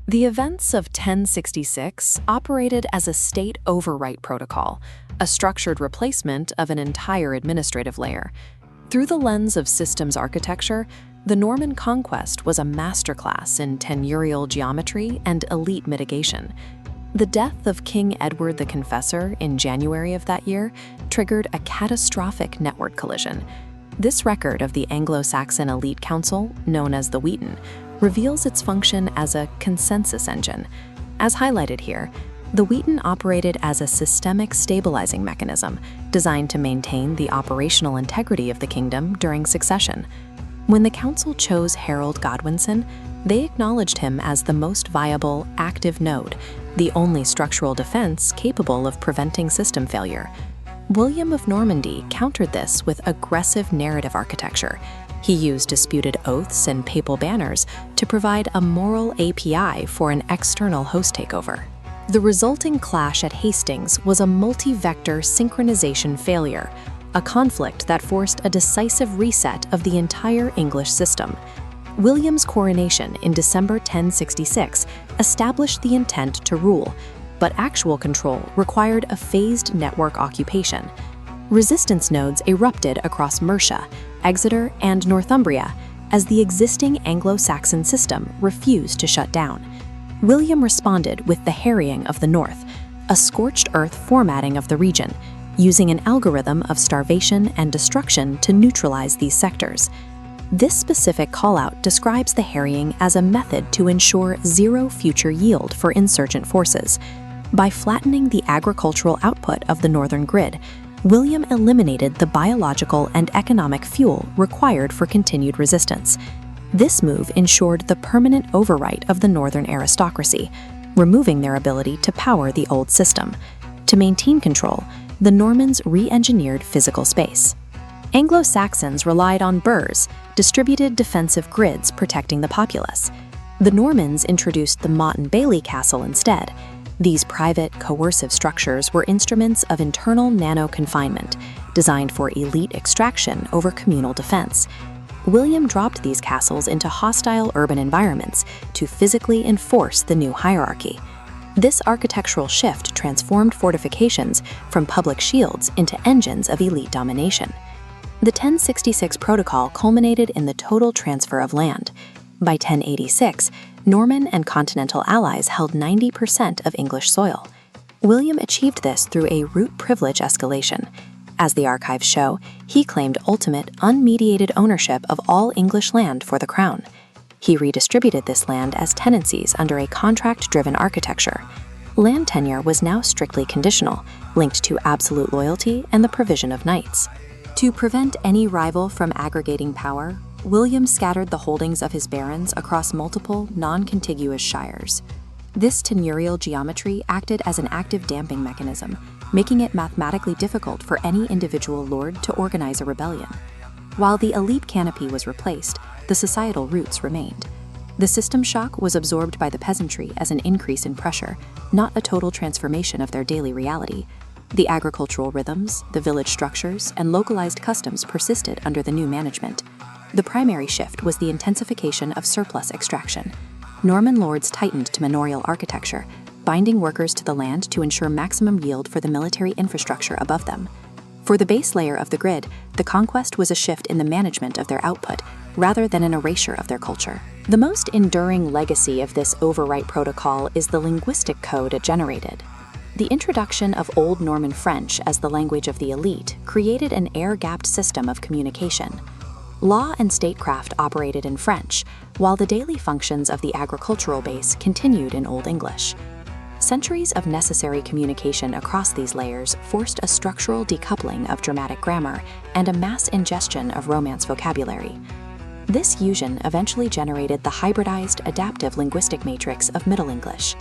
The events of 1066 operated as a State Overwrite Protocol, a structured replacement of an entire administrative layer. Through the lens of systems architecture, the Norman Conquest was a masterclass in tenurial geometry and elite mitigation. The death of King Edward the Confessor in January of that year triggered a catastrophic network collision. This record of the Anglo-Saxon elite council, known as the Wheaton, reveals its function as a consensus engine. As highlighted here, the Wheaton operated as a systemic stabilizing mechanism designed to maintain the operational integrity of the kingdom during succession. When the council chose Harold Godwinson, they acknowledged him as the most viable, active node, the only structural defense capable of preventing system failure. William of Normandy countered this with aggressive narrative architecture. He used disputed oaths and papal banners to provide a moral API for an external host takeover. The resulting clash at Hastings was a multi-vector synchronization failure, a conflict that forced a decisive reset of the entire English system. William's coronation in December 1066 established the intent to rule, but actual control required a phased network occupation. Resistance nodes erupted across Mercia, Exeter, and Northumbria as the existing Anglo-Saxon system refused to shut down. William responded with the harrying of the North, a scorched earth formatting of the region, using an algorithm of starvation and destruction to neutralize these sectors. This specific callout describes the harrying as a method to ensure zero future yield for insurgent forces. By flattening the agricultural output of the northern grid, William eliminated the biological and economic fuel required for continued resistance. This move ensured the permanent overwrite of the northern aristocracy, removing their ability to power the old system. To maintain control, the Normans re-engineered physical space. Anglo-Saxons relied on burhs, distributed defensive grids protecting the populace. The Normans introduced the Motte and Bailey Castle instead. These private, coercive structures were instruments of internal nano-confinement, designed for elite extraction over communal defense. William dropped these castles into hostile urban environments to physically enforce the new hierarchy. This architectural shift transformed fortifications from public shields into engines of elite domination. The 1066 protocol culminated in the total transfer of land. By 1086, Norman and continental allies held 90% of English soil. William achieved this through a root privilege escalation. As the archives show, he claimed ultimate, unmediated ownership of all English land for the crown. He redistributed this land as tenancies under a contract-driven architecture. Land tenure was now strictly conditional, linked to absolute loyalty and the provision of knights. To prevent any rival from aggregating power, William scattered the holdings of his barons across multiple, non-contiguous shires. This tenurial geometry acted as an active damping mechanism, making it mathematically difficult for any individual lord to organize a rebellion. While the elite canopy was replaced, the societal roots remained. The system shock was absorbed by the peasantry as an increase in pressure, not a total transformation of their daily reality. The agricultural rhythms, the village structures, and localized customs persisted under the new management. The primary shift was the intensification of surplus extraction. Norman lords tightened to manorial architecture, binding workers to the land to ensure maximum yield for the military infrastructure above them. For the base layer of the grid, the conquest was a shift in the management of their output, rather than an erasure of their culture. The most enduring legacy of this overwrite protocol is the linguistic code it generated. The introduction of Old Norman French as the language of the elite created an air-gapped system of communication. Law and statecraft operated in French, while the daily functions of the agricultural base continued in Old English. Centuries of necessary communication across these layers forced a structural decoupling of dramatic grammar and a mass ingestion of Romance vocabulary. This fusion eventually generated the hybridized adaptive linguistic matrix of Middle English.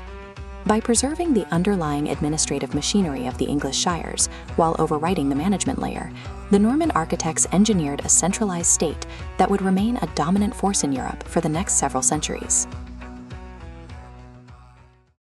By preserving the underlying administrative machinery of the English shires while overwriting the management layer, the Norman architects engineered a centralized state that would remain a dominant force in Europe for the next several centuries.